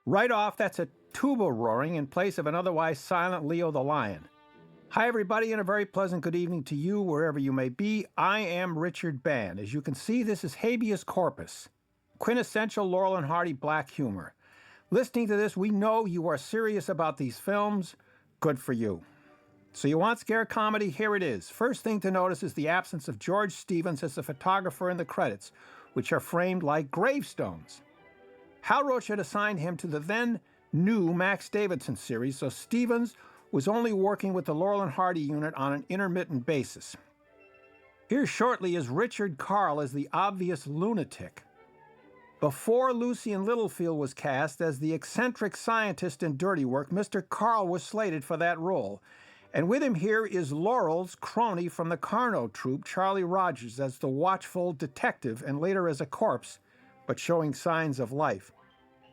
Right off, that's a tuba roaring in place of an otherwise silent Leo the lion. Hi, everybody, and a very pleasant good evening to you, wherever you may be. I am Richard Band. As you can see, this is Habeas Corpus, quintessential Laurel and Hardy black humor. Listening to this, we know you are serious about these films. Good for you. So you want scare comedy? Here it is. First thing to notice is the absence of George Stevens as the photographer in the credits, which are framed like gravestones. Hal Roach had assigned him to the then new Max Davidson series, so Stevens was only working with the Laurel and Hardy unit on an intermittent basis. Here shortly is Richard Carle as the obvious lunatic. Before Lucien Littlefield was cast as the eccentric scientist in Dirty Work, Mr. Carle was slated for that role. And with him here is Laurel's crony from the Carno troupe, Charlie Rogers, as the watchful detective and later as a corpse, but showing signs of life.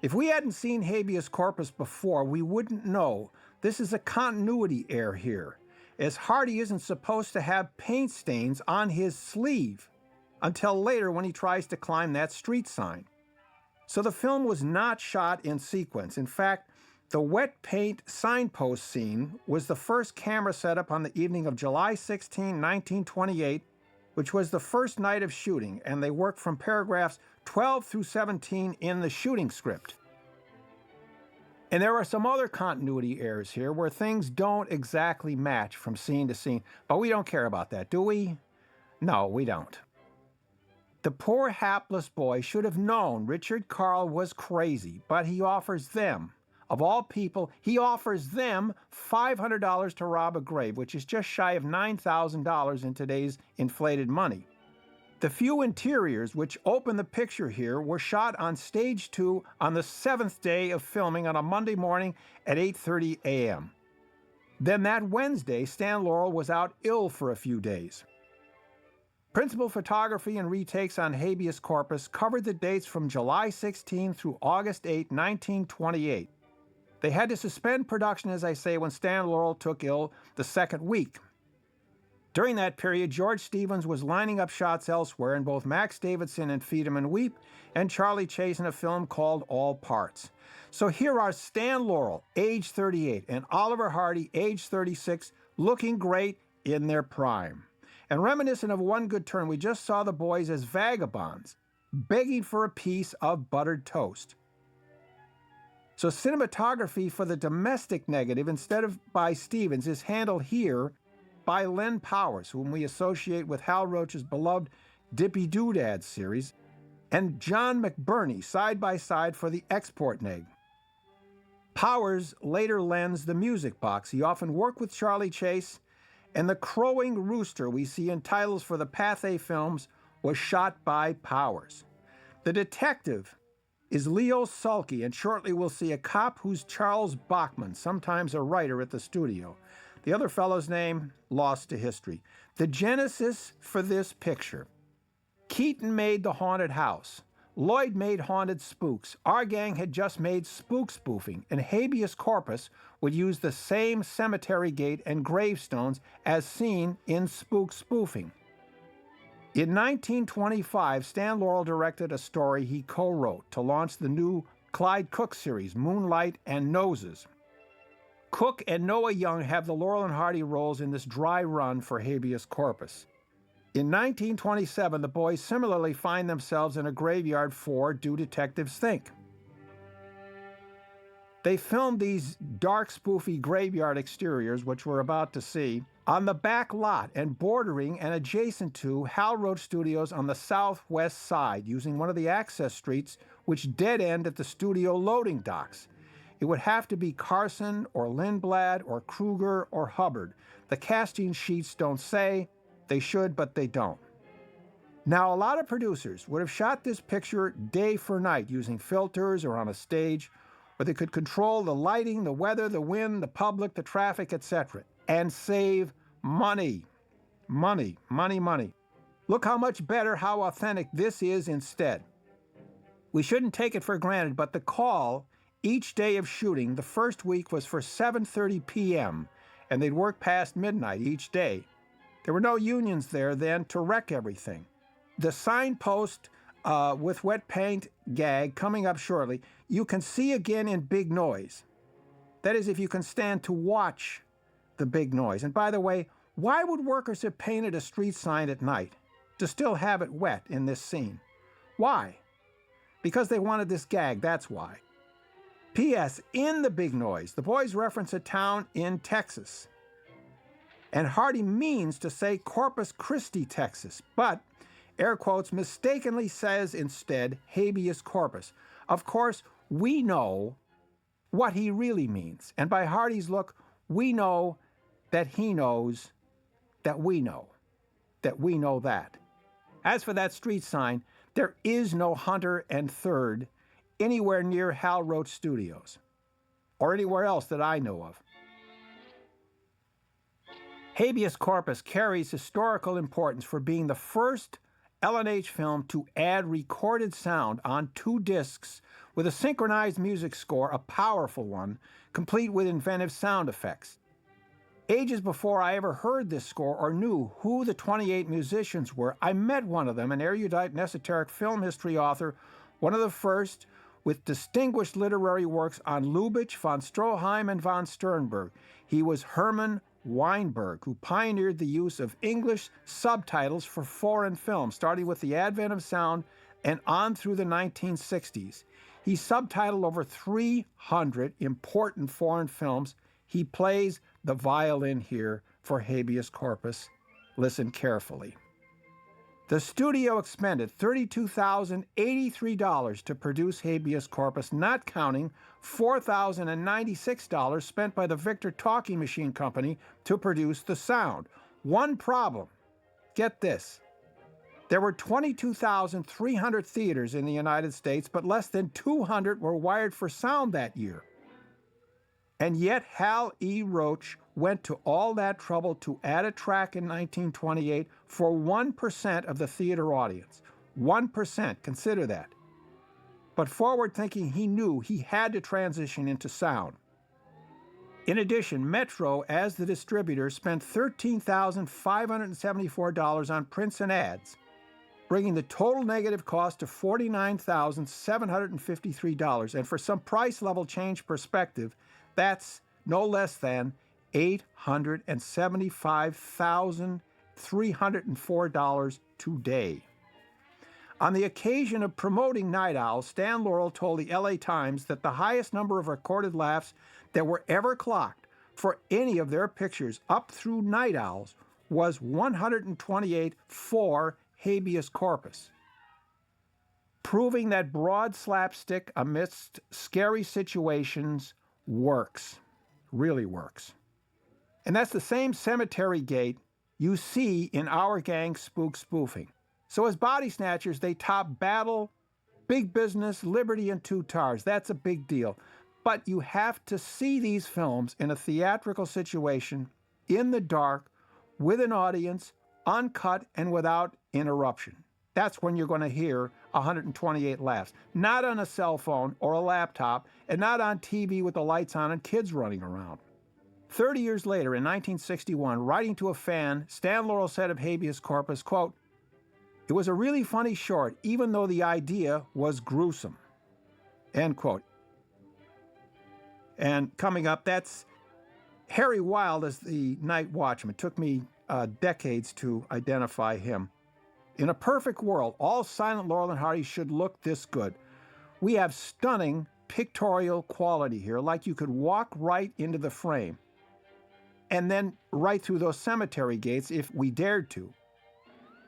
If we hadn't seen Habeas Corpus before, we wouldn't know. This is a continuity error here, as Hardy isn't supposed to have paint stains on his sleeve until later when he tries to climb that street sign. So the film was not shot in sequence. In fact, the wet paint signpost scene was the first camera setup on the evening of July 16, 1928, which was the first night of shooting, and they worked from paragraphs 12 through 17 in the shooting script. And there are some other continuity errors here where things don't exactly match from scene to scene, but we don't care about that, do we? No, we don't. The poor hapless boy should have known Richard Carle was crazy, but he offers them, of all people, he offers them $500 to rob a grave, which is just shy of $9,000 in today's inflated money. The few interiors which open the picture here were shot on stage 2 on the 7th day of filming on a Monday morning at 8:30 a.m. Then that Wednesday, Stan Laurel was out ill for a few days. Principal photography and retakes on Habeas Corpus covered the dates from July 16 through August 8, 1928. They had to suspend production, as I say, when Stan Laurel took ill the second week. During that period, George Stevens was lining up shots elsewhere in both Max Davidson and Feed 'em and Weep, and Charlie Chase in a film called All Parts. So here are Stan Laurel, age 38, and Oliver Hardy, age 36, looking great in their prime. And reminiscent of One Good Turn, we just saw the boys as vagabonds, begging for a piece of buttered toast. So cinematography for the domestic negative, instead of by Stevens, is handled here by Len Powers, whom we associate with Hal Roach's beloved Dippy Doodad series, and John McBurney side by side for the export neg. Powers later lends the music box. He often worked with Charlie Chase, and the crowing rooster we see in titles for the Pathé films was shot by Powers. The detective is Leo Sulky, and shortly we'll see a cop who's Charles Bachman, sometimes a writer at the studio. The other fellow's name, lost to history. The genesis for this picture. Keaton made The Haunted House. Lloyd made Haunted Spooks. Our gang had just made spook spoofing, and Habeas Corpus would use the same cemetery gate and gravestones as seen in spook spoofing. In 1925, Stan Laurel directed a story he co-wrote to launch the new Clyde Cook series, Moonlight and Noses. Cook and Noah Young have the Laurel and Hardy roles in this dry run for Habeas Corpus. In 1927, the boys similarly find themselves in a graveyard for Do Detectives Think? They filmed these dark, spoofy graveyard exteriors, which we're about to see, on the back lot and bordering and adjacent to Hal Roach Studios on the southwest side, using one of the access streets which dead end at the studio loading docks. It would have to be Carson or Lindblad or Kruger or Hubbard. The casting sheets don't say. They should, but they don't. Now, a lot of producers would have shot this picture day for night using filters or on a stage, where they could control the lighting, the weather, the wind, the public, the traffic, etc., and save money. Money, money, money. Look how much better, how authentic this is instead. We shouldn't take it for granted, but the call each day of shooting, the first week, was for 7:30 p.m., and they'd work past midnight each day. There were no unions there then to wreck everything. The signpost with wet paint gag coming up shortly, you can see again in big noise. That is, if you can stand to watch the big noise. And by the way, why would workers have painted a street sign at night to still have it wet in this scene? Why? Because they wanted this gag, that's why. P.S. In the big noise, the boys reference a town in Texas. And Hardy means to say Corpus Christi, Texas, but, air quotes, mistakenly says instead Habeas Corpus. Of course, we know what he really means. And by Hardy's look, we know that he knows that we know that. As for that street sign, there is no Hunter and Third anywhere near Hal Roach Studios, or anywhere else that I know of. Habeas Corpus carries historical importance for being the first L&H film to add recorded sound on 2 discs with a synchronized music score, a powerful one, complete with inventive sound effects. Ages before I ever heard this score or knew who the 28 musicians were, I met one of them, an erudite and esoteric film history author, one of the first with distinguished literary works on Lubitsch, von Stroheim, and von Sternberg. He was Herman Weinberg, who pioneered the use of English subtitles for foreign films, starting with the advent of sound and on through the 1960s. He subtitled over 300 important foreign films. He plays the violin here for Habeas Corpus. Listen carefully. The studio expended $32,083 to produce Habeas Corpus, not counting $4,096 spent by the Victor Talking Machine Company to produce the sound. One problem. Get this. There were 22,300 theaters in the United States, but less than 200 were wired for sound that year. And yet Hal E. Roach went to all that trouble to add a track in 1928 for 1% of the theater audience. 1%, consider that. But forward thinking, he knew he had to transition into sound. In addition, Metro, as the distributor, spent $13,574 on prints and ads, bringing the total negative cost to $49,753. And for some price level change perspective, that's no less than $875,304 today. On the occasion of promoting Night Owl, Stan Laurel told the LA Times that the highest number of recorded laughs that were ever clocked for any of their pictures up through Night Owls was 128 for Habeas Corpus, proving that broad slapstick amidst scary situations works, really works. And that's the same cemetery gate you see in Our Gang spook spoofing. So as body snatchers, they top Battle, Big Business, Liberty, and Two Tars. That's a big deal. But you have to see these films in a theatrical situation, in the dark, with an audience, uncut and without interruption. That's when you're going to hear 128 laughs. Not on a cell phone or a laptop, and not on TV with the lights on and kids running around. 30 years later, in 1961, writing to a fan, Stan Laurel said of Habeas Corpus, quote, "It was a really funny short, even though the idea was gruesome." End quote. And coming up, that's Harry Wilde as the Night Watchman. It took me decades to identify him. In a perfect world, all silent Laurel and Hardy should look this good. We have stunning pictorial quality here, like you could walk right into the frame, and then right through those cemetery gates if we dared to.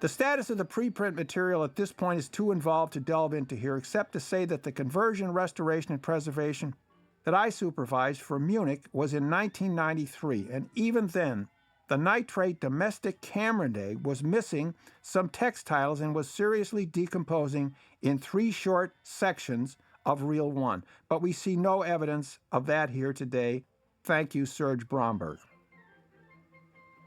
The status of the preprint material at this point is too involved to delve into here, except to say that the conversion, restoration, and preservation that I supervised for Munich was in 1993, and even then, the nitrate domestic camera day was missing some textiles and was seriously decomposing in 3 short sections of reel 1. But we see no evidence of that here today. Thank you, Serge Bromberg.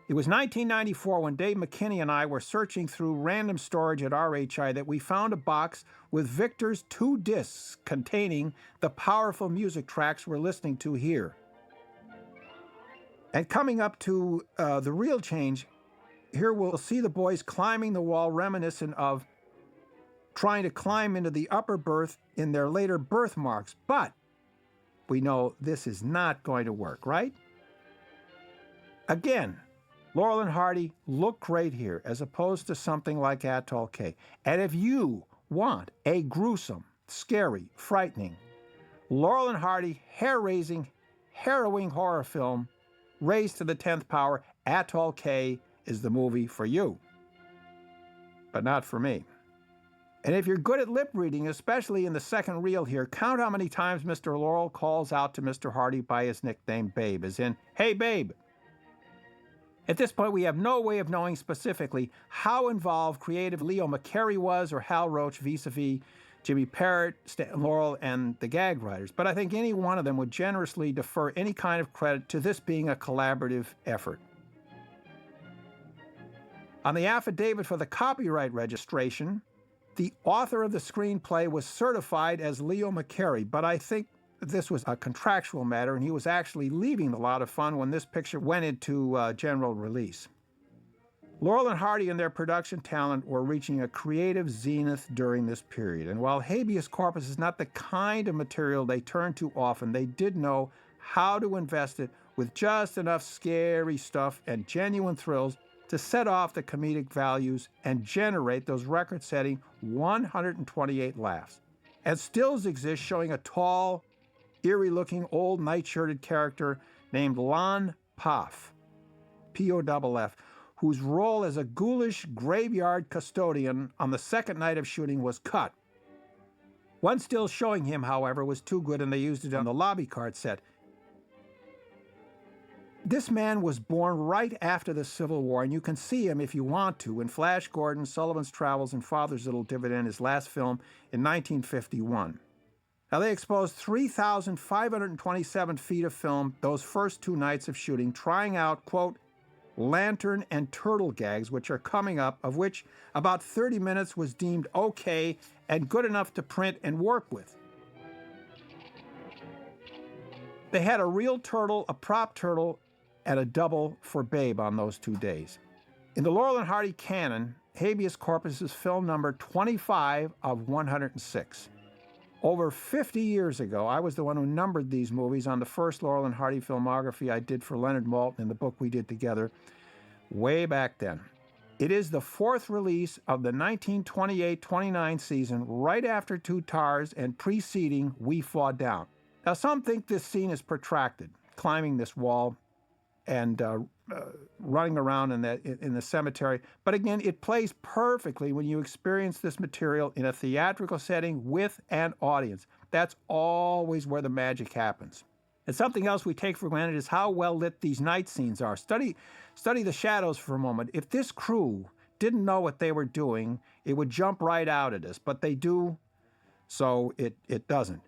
It was 1994 when Dave McKinney and I were searching through random storage at RHI that we found a box with Victor's 2 discs containing the powerful music tracks we're listening to here. And coming up to the real change, here we'll see the boys climbing the wall reminiscent of trying to climb into the upper berth in their later birthmarks. But we know this is not going to work, right? Again, Laurel and Hardy look great here as opposed to something like Atoll K. And if you want a gruesome, scary, frightening, Laurel and Hardy, hair-raising, harrowing horror film raised to the 10th power, Atoll K is the movie for you. But not for me. And if you're good at lip reading, especially in the second reel here, count how many times Mr. Laurel calls out to Mr. Hardy by his nickname Babe, as in, "Hey, Babe." At this point, we have no way of knowing specifically how involved creative Leo McCarey was or Hal Roach vis-a-vis Jimmy Parrott, Stan Laurel, and the gag writers, but I think any one of them would generously defer any kind of credit to this being a collaborative effort. On the affidavit for the copyright registration, the author of the screenplay was certified as Leo McCarey, but I think this was a contractual matter, and he was actually leaving a lot of fun when this picture went into general release. Laurel and Hardy and their production talent were reaching a creative zenith during this period, and while Habeas Corpus is not the kind of material they turn to often, they did know how to invest it with just enough scary stuff and genuine thrills to set off the comedic values and generate those record-setting 128 laughs. And stills exist showing a tall, eerie-looking old night-shirted character named Lon Poff, P-O-F-F, whose role as a ghoulish graveyard custodian on the second night of shooting was cut. One still showing him, however, was too good, and they used it on the lobby card set. This man was born right after the Civil War, and you can see him, if you want to, in Flash Gordon, Sullivan's Travels, and Father's Little Dividend, his last film in 1951. Now, they exposed 3,527 feet of film those first two nights of shooting, trying out, quote, lantern and turtle gags, which are coming up, of which about 30 minutes was deemed okay and good enough to print and work with. They had a real turtle, a prop turtle, and a double for Babe on those 2 days. In the Laurel and Hardy canon, Habeas Corpus is film number 25 of 106. Over 50 years ago, I was the one who numbered these movies on the first Laurel and Hardy filmography I did for Leonard Maltin in the book we did together way back then. It is the fourth release of the 1928-29 season, right after Two Tars and preceding We Fought Down. Now, some think this scene is protracted, climbing this wall and running around in the cemetery. But again, it plays perfectly when you experience this material in a theatrical setting with an audience. That's always where the magic happens. And something else we take for granted is how well lit these night scenes are. Study the shadows for a moment. If this crew didn't know what they were doing, it would jump right out at us. But they do, so it doesn't.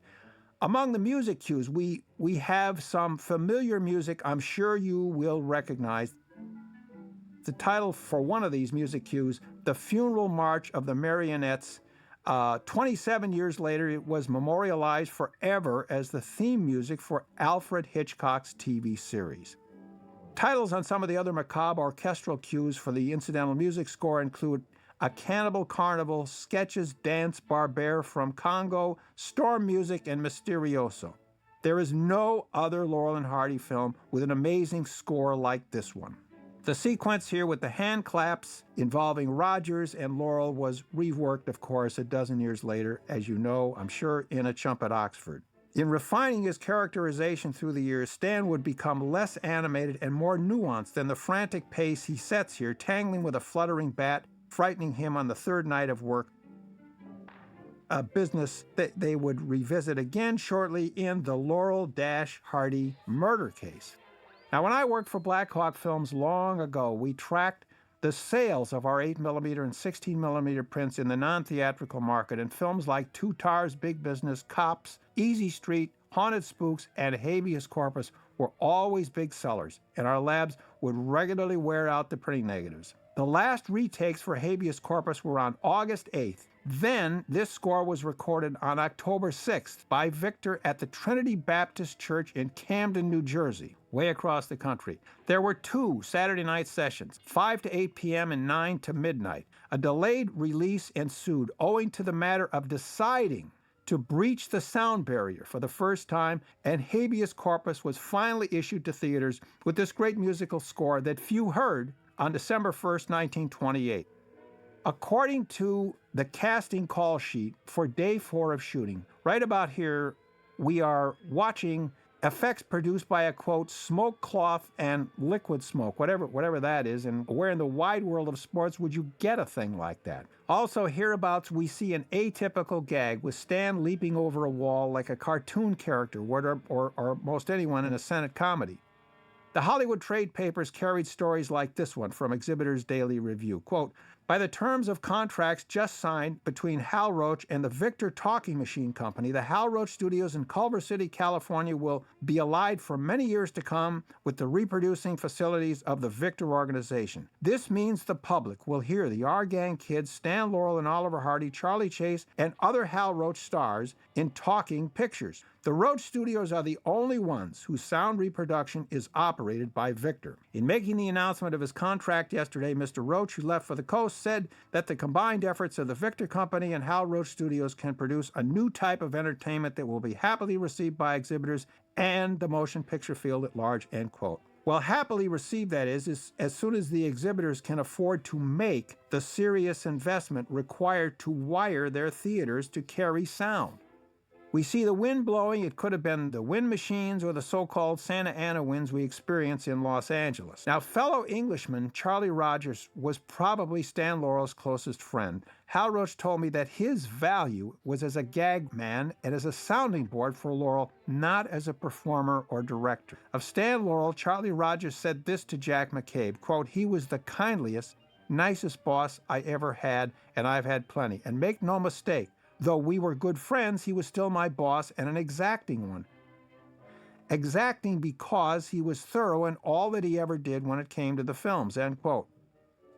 Among the music cues, we have some familiar music I'm sure you will recognize. The title for one of these music cues, The Funeral March of the Marionettes. 27 years later, it was memorialized forever as the theme music for Alfred Hitchcock's TV series. Titles on some of the other macabre orchestral cues for the incidental music score include A Cannibal Carnival, Sketches, Dance, Barbare from Congo, Storm Music, and Mysterioso. There is no other Laurel and Hardy film with an amazing score like this one. The sequence here with the hand claps involving Rogers and Laurel was reworked, of course, a dozen years later, as you know, I'm sure, in A Chump at Oxford. In refining his characterization through the years, Stan would become less animated and more nuanced than the frantic pace he sets here, tangling with a fluttering bat, frightening him on the third night of work, a business that they would revisit again shortly in the Laurel-Hardy murder case. Now, when I worked for Black Hawk Films long ago, we tracked the sales of our 8mm and 16mm prints in the non-theatrical market, and films like Two Tars, Big Business, Cops, Easy Street, Haunted Spooks, and Habeas Corpus were always big sellers, and our labs would regularly wear out the printing negatives. The last retakes for Habeas Corpus were on August 8th. Then, this score was recorded on October 6th by Victor at the Trinity Baptist Church in Camden, New Jersey. way across the country. There were 2 Saturday night sessions, 5 to 8 p.m. and 9 to midnight. A delayed release ensued owing to the matter of deciding to breach the sound barrier for the first time, and Habeas Corpus was finally issued to theaters with this great musical score that few heard on December 1st, 1928. According to the casting call sheet for day 4 of shooting, right about here, we are watching effects produced by a, quote, smoke cloth and liquid smoke, whatever that is, and where in the wide world of sports would you get a thing like that? Also, hereabouts we see an atypical gag with Stan leaping over a wall like a cartoon character or most anyone in a Senate comedy. The Hollywood trade papers carried stories like this one from Exhibitor's Daily Review. Quote, by the terms of contracts just signed between Hal Roach and the Victor Talking Machine Company, the Hal Roach Studios in Culver City, California will be allied for many years to come with the reproducing facilities of the Victor organization. This means the public will hear the Our Gang kids, Stan Laurel and Oliver Hardy, Charlie Chase, and other Hal Roach stars in talking pictures. The Roach Studios are the only ones whose sound reproduction is operated by Victor. In making the announcement of his contract yesterday, Mr. Roach, who left for the coast, said that the combined efforts of the Victor Company and Hal Roach Studios can produce a new type of entertainment that will be happily received by exhibitors and the motion picture field at large, end quote. Well, happily received, that is as soon as the exhibitors can afford to make the serious investment required to wire their theaters to carry sound. We see the wind blowing. It could have been the wind machines or the so-called Santa Ana winds we experience in Los Angeles. Now, fellow Englishman Charlie Rogers was probably Stan Laurel's closest friend. Hal Roach told me that his value was as a gag man and as a sounding board for Laurel, not as a performer or director. Of Stan Laurel, Charlie Rogers said this to Jack McCabe, quote, he was the kindliest, nicest boss I ever had, and I've had plenty. And make no mistake, though we were good friends, he was still my boss and an exacting one. Exacting because he was thorough in all that he ever did when it came to the films, end quote.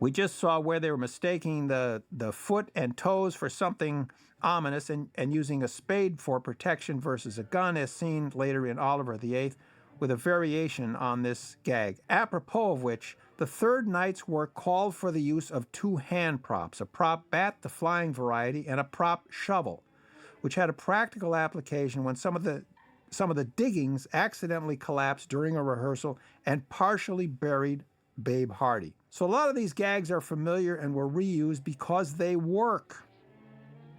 We just saw where they were mistaking the foot and toes for something ominous and using a spade for protection versus a gun, as seen later in Oliver VIII, with a variation on this gag. Apropos of which, the third night's work called for the use of 2 hand props, a prop bat, the flying variety, and a prop shovel, which had a practical application when some of the diggings accidentally collapsed during a rehearsal and partially buried Babe Hardy. So a lot of these gags are familiar and were reused because they work.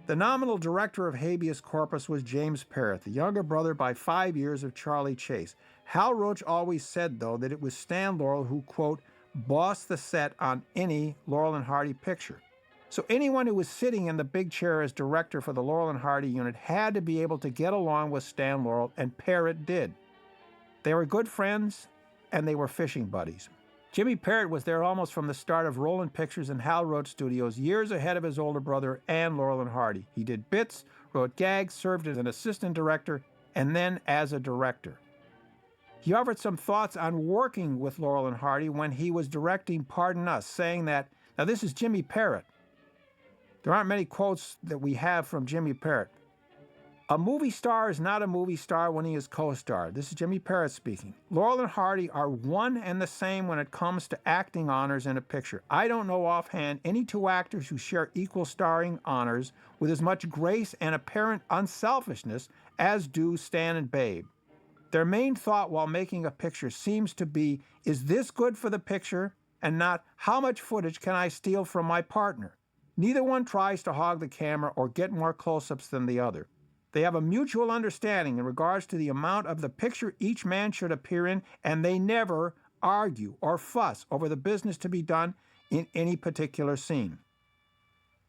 The nominal director of Habeas Corpus was James Parrott, the younger brother by 5 years of Charlie Chase. Hal Roach always said, though, that it was Stan Laurel who, quote, bossed the set on any Laurel and Hardy picture. So anyone who was sitting in the big chair as director for the Laurel and Hardy unit had to be able to get along with Stan Laurel, and Parrott did. They were good friends, and they were fishing buddies. Jimmy Parrott was there almost from the start of Roland Pictures and Hal Roach Studios, years ahead of his older brother and Laurel and Hardy. He did bits, wrote gags, served as an assistant director, and then as a director. He offered some thoughts on working with Laurel and Hardy when he was directing Pardon Us, saying that, now this is Jimmy Parrott. There aren't many quotes that we have from Jimmy Parrott. A movie star is not a movie star when he is co-star. This is Jimmy Parrott speaking. Laurel and Hardy are one and the same when it comes to acting honors in a picture. I don't know offhand any 2 actors who share equal starring honors with as much grace and apparent unselfishness as do Stan and Babe. Their main thought while making a picture seems to be, is this good for the picture? And not, how much footage can I steal from my partner? Neither one tries to hog the camera or get more close-ups than the other. They have a mutual understanding in regards to the amount of the picture each man should appear in, and they never argue or fuss over the business to be done in any particular scene.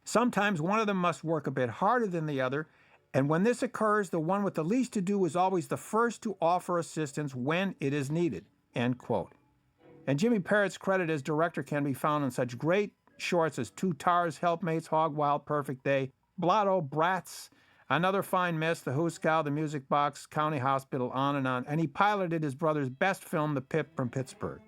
Sometimes one of them must work a bit harder than the other, and when this occurs, the one with the least to do is always the first to offer assistance when it is needed, end quote. And Jimmy Parrott's credit as director can be found in such great shorts as 2 Tars, Helpmates, Hog Wild, Perfect Day, Blotto, Bratz, Another Fine Miss, The Hooskow, The Music Box, County Hospital, on, and he piloted his brother's best film, The Pip from Pittsburgh.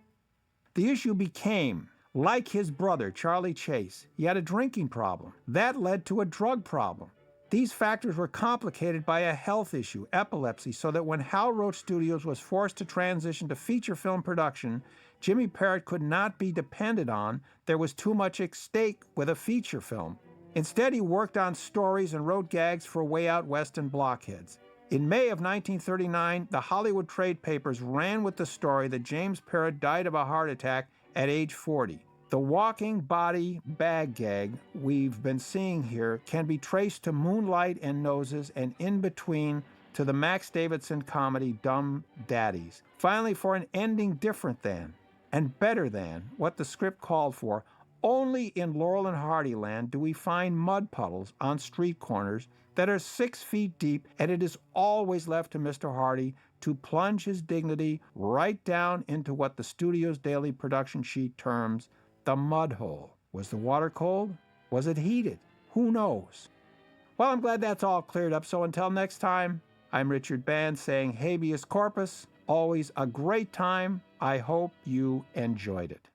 The issue became, like his brother, Charlie Chase, he had a drinking problem. That led to a drug problem. These factors were complicated by a health issue, epilepsy, so that when Hal Roach Studios was forced to transition to feature film production, Jimmy Parrott could not be depended on. There was too much at stake with a feature film. Instead, he worked on stories and wrote gags for Way Out West and Blockheads. In May of 1939, the Hollywood trade papers ran with the story that James Parrott died of a heart attack at age 40. The walking body bag gag we've been seeing here can be traced to Moonlight and Noses, and in between to the Max Davidson comedy Dumb Daddies. Finally, for an ending different than and better than what the script called for, only in Laurel and Hardy land do we find mud puddles on street corners that are 6 feet deep, and it is always left to Mr. Hardy to plunge his dignity right down into what the studio's daily production sheet terms the mud hole. Was the water cold? Was it heated? Who knows? Well, I'm glad that's all cleared up, so until next time, I'm Richard Band saying Habeas Corpus, always a great time. I hope you enjoyed it.